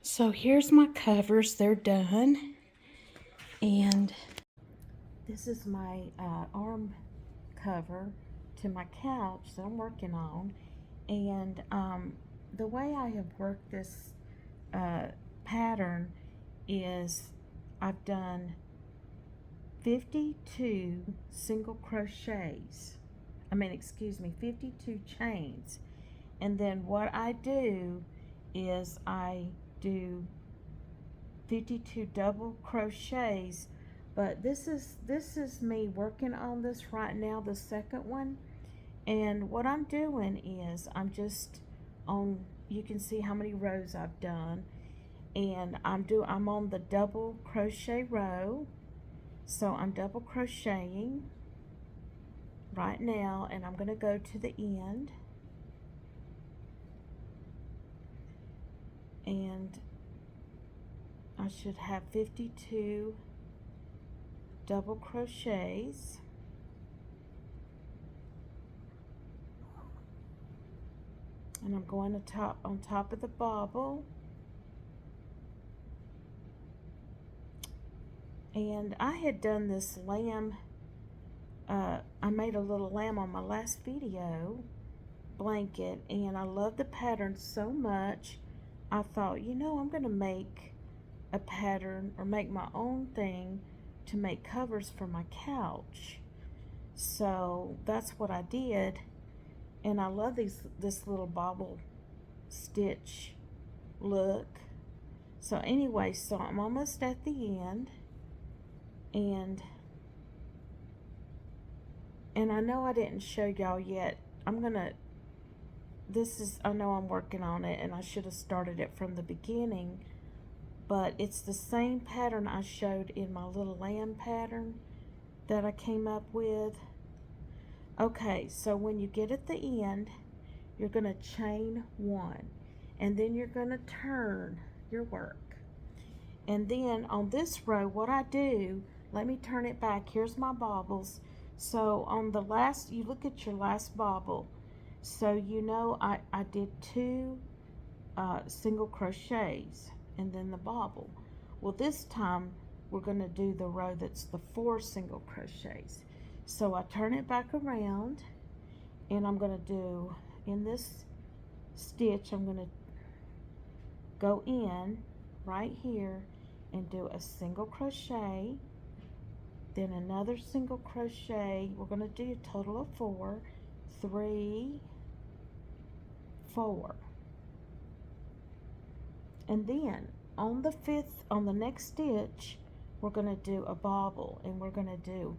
So here's my covers, they're done. And this is my arm cover to my couch that I'm working on. And the way I have worked this pattern is I've done 52 single crochets. 52 chains. And then what I do is I do 52 double crochets, but this is me working on this right now, the second one. And what I'm doing is I'm just on, you can see how many rows I've done, and I'm on the double crochet row. So I'm double crocheting right now, and I'm going to go to the end, and I should have 52 double crochets. And I'm going to on top of the bobble. And I had done this lamb, I made a little lamb on my last video blanket, and I love the pattern so much. I thought, I'm going to make a pattern or make my own thing to make covers for my couch. So that's what I did, and I love this little bobble stitch look. So anyway, so I'm almost at the end, and I know I didn't show y'all yet. I know I'm working on it, and I should have started it from the beginning, but it's the same pattern I showed in my little lamb pattern that I came up with. Okay, so when you get at the end, you're going to chain one, and then you're going to turn your work. And then on this row, what I do, let me turn it back. Here's my bobbles. So on the last, you look at your last bobble. So I did 2 single crochets and then the bobble. Well, this time we're going to do the row that's the 4 single crochets. So I turn it back around, and I'm going to do, in this stitch, I'm going to go in right here and do a single crochet, then another single crochet. We're going to do a total of 4, 3, 4, and then on the next stitch, we're going to do a bobble, and we're going to do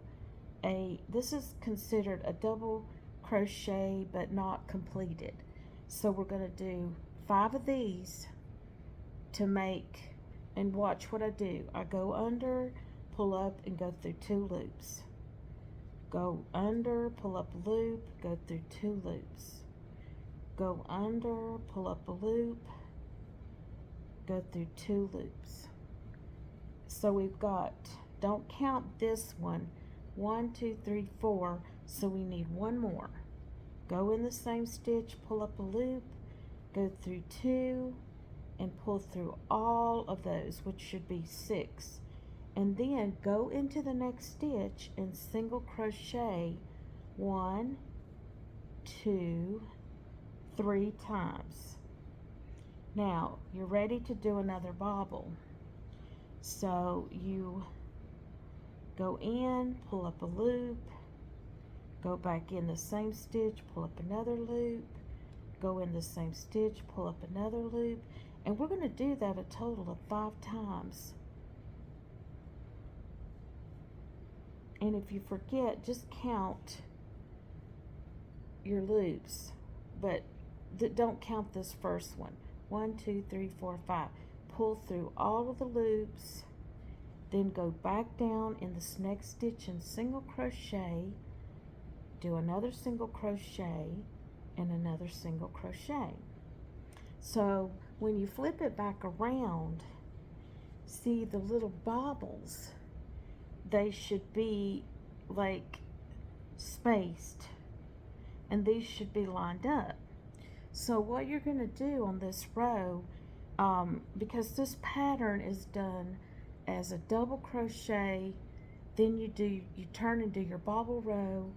this is considered a double crochet but not completed. So we're going to do 5 of these to make, and watch what I do. I go under, pull up, and go through 2 loops. Go under, pull up a loop, go through 2 loops. Go under, pull up a loop, go through 2 loops. So we've got, don't count this one, 1, 2, 3, 4, so we need 1 more. Go in the same stitch, pull up a loop, go through 2, and pull through all of those, which should be 6. And then go into the next stitch and single crochet 1, 2, 3 times. Now you're ready to do another bobble. So you go in, pull up a loop, go back in the same stitch, pull up another loop, go in the same stitch, pull up another loop, and we're going to do that a total of 5 times. And if you forget, just count your loops, but don't count this first one. 1, 2, 3, 4, 5. Pull through all of the loops, then go back down in this next stitch and single crochet, do another single crochet, and another single crochet. So when you flip it back around, see the little bobbles, they should be like spaced, and these should be lined up. So what you're going to do on this row, because this pattern is done as a double crochet, then you turn and do your bobble row,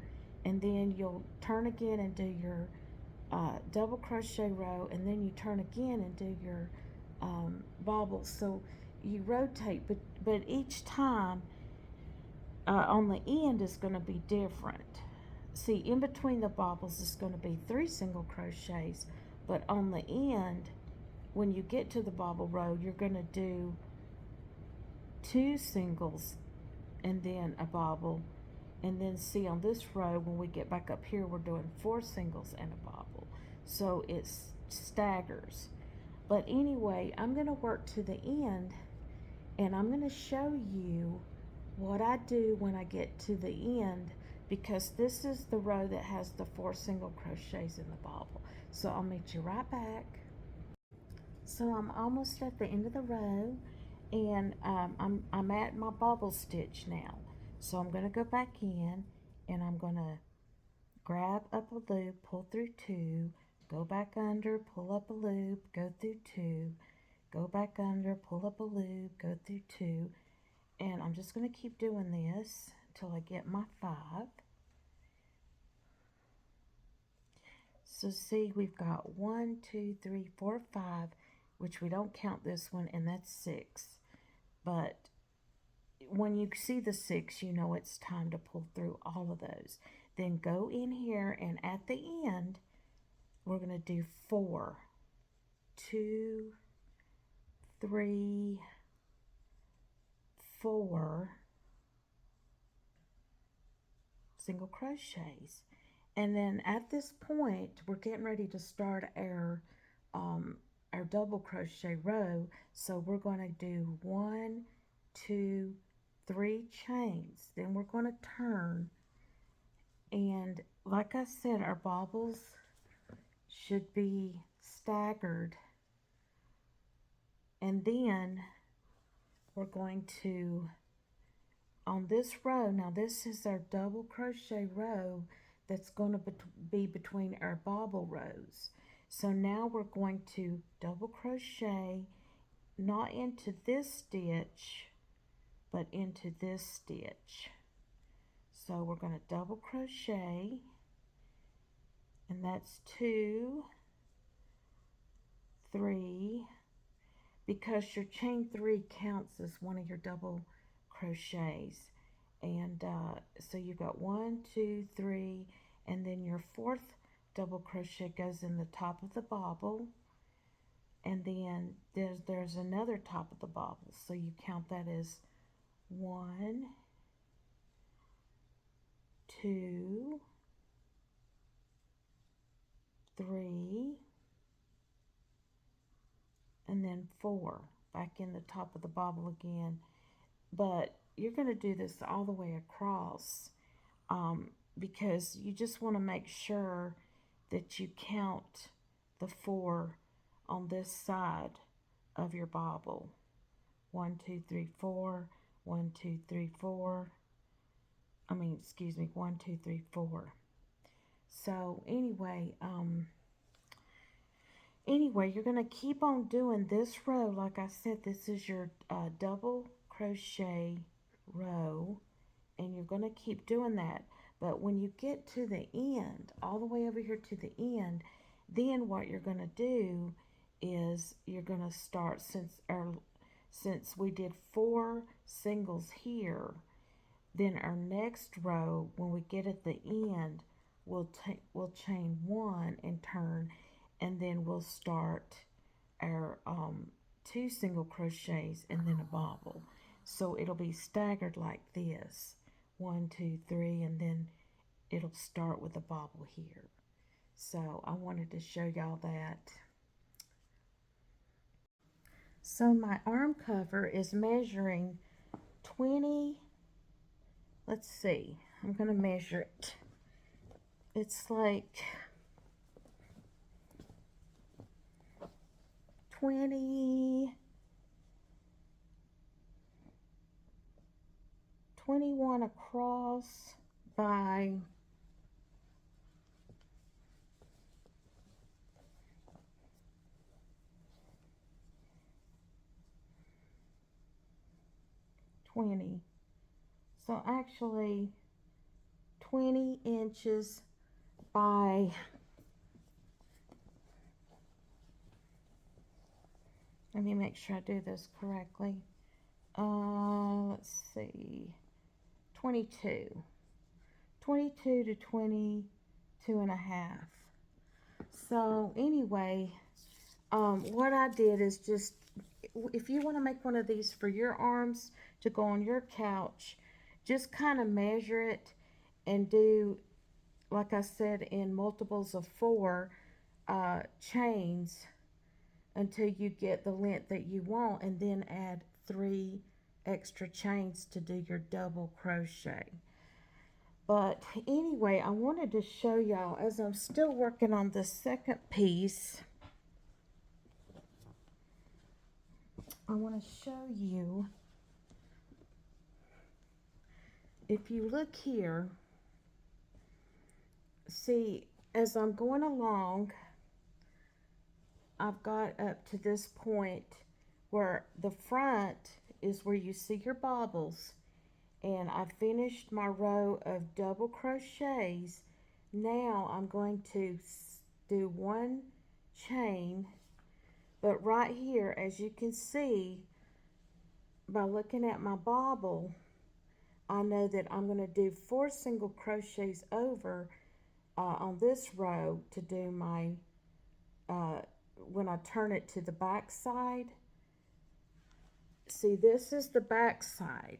and then you'll turn again and do your double crochet row, and then you turn again and do your bobble. So you rotate, but each time on the end is going to be different. See, in between the bobbles is going to be 3 single crochets, but on the end, when you get to the bobble row, you're going to do 2 singles and then a bobble. And then see, on this row, when we get back up here, we're doing 4 singles and a bobble. So it staggers. But anyway, I'm going to work to the end, and I'm going to show you what I do when I get to the end, because this is the row that has the 4 single crochets in the bobble. So I'll meet you right back. So I'm almost at the end of the row, and I'm at my bobble stitch now. So I'm going to go back in, and I'm going to grab up a loop, pull through 2, go back under, pull up a loop, go through 2, go back under, pull up a loop, go through 2, and I'm just going to keep doing this until I get my 5. So see, we've got 1, 2, 3, 4, 5, which we don't count this one, and that's 6. But when you see the 6, you know it's time to pull through all of those. Then go in here, and at the end, we're going to do 4, 2, 3, 4 single crochets. And then at this point, we're getting ready to start our double crochet row. So we're going to do 1, 2, 3 chains. Then we're going to turn, and like I said, our bobbles should be staggered, and then we're going to, on this row, now this is our double crochet row that's going to be between our bobble rows. So now we're going to double crochet, not into this stitch, but into this stitch. So we're going to double crochet, and that's 2, 3, because your chain 3 counts as one of your double crochets. And so you got 1, 2, 3, and then your 4th double crochet goes in the top of the bobble, and then there's another top of the bobble, so you count that as 1, 2, 3, and then 4 back in the top of the bobble again. But you're going to do this all the way across, because you just want to make sure that you count the 4 on this side of your bobble. 1, 2, 3, 4, 1, 2, 3, 4. I mean, excuse me, 1, 2, 3, 4. So anyway, you're going to keep on doing this row. Like I said, this is your double crochet row, and you're going to keep doing that. But when you get to the end, all the way over here to the end, then what you're going to do is you're going to start, since we did 4 singles here, then our next row, when we get at the end, we'll chain 1 and turn, and then we'll start our 2 single crochets and then a bobble. So it'll be staggered like this, 1, 2, 3, and then it'll start with a bobble here. So I wanted to show y'all that. So my arm cover is measuring 20, let's see, I'm going to measure it. It's like 21 across by 20. So actually 20 inches by, let me make sure I do this correctly. Let's see, 22. 22 to 22 and a half. So anyway, what I did is just, if you want to make one of these for your arms to go on your couch, just kind of measure it and do, like I said, in multiples of 4 chains until you get the length that you want, and then add 3 extra chains to do your double crochet. But anyway, I wanted to show y'all, as I'm still working on the second piece, I want to show you, if you look here, see, as I'm going along, I've got up to this point where the front is where you see your bobbles, and I finished my row of double crochets. Now I'm going to do 1 chain, but right here, as you can see by looking at my bobble, I know that I'm going to do 4 single crochets over on this row to do my when I turn it to the back side. See, this is the back side,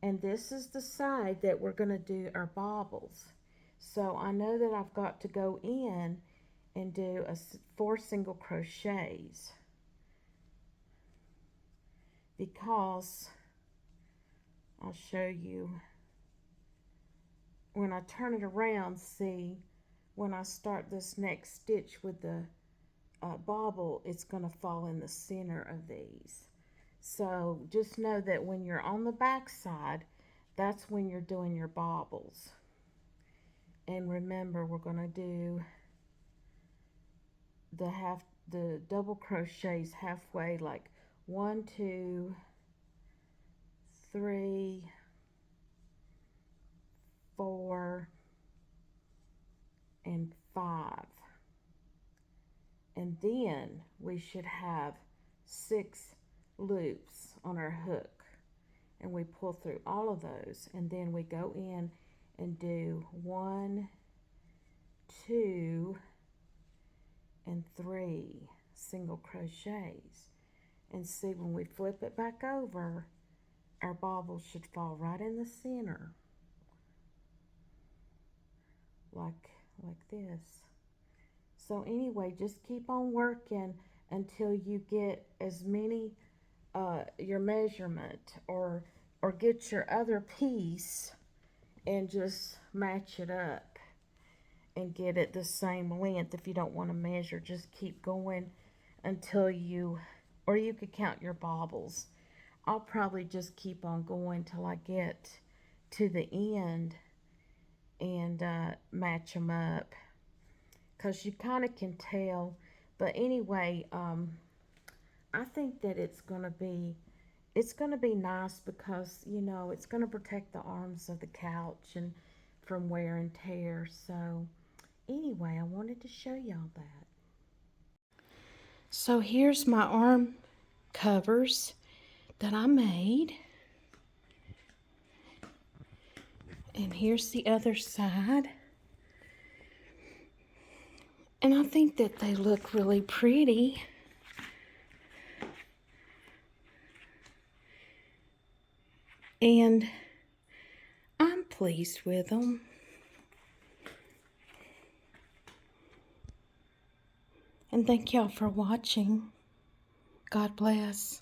and this is the side that we're going to do our bobbles. So I know that I've got to go in and do 4 single crochets, because I'll show you when I turn it around. See, when I start this next stitch with the bobble, it's going to fall in the center of these. So just know that when you're on the back side, that's when you're doing your bobbles. And remember, we're going to do the double crochets halfway, like 1, 2, 3, 4, and 5. And then we should have 6 loops on our hook, and we pull through all of those, and then we go in and do 1, 2, and 3 single crochets. And see, when we flip it back over, our bobble should fall right in the center, like this. So anyway, just keep on working until you get as many your measurement, or get your other piece and just match it up and get it the same length. If you don't want to measure, just keep going until you, or you could count your bobbles. I'll probably just keep on going till I get to the end and match them up, because you kind of can tell. But anyway, I think that it's going to be nice, because, you know, it's going to protect the arms of the couch and from wear and tear. So anyway, I wanted to show y'all that. So here's my arm covers that I made. And here's the other side. And I think that they look really pretty. And I'm pleased with them. And thank y'all for watching. God bless.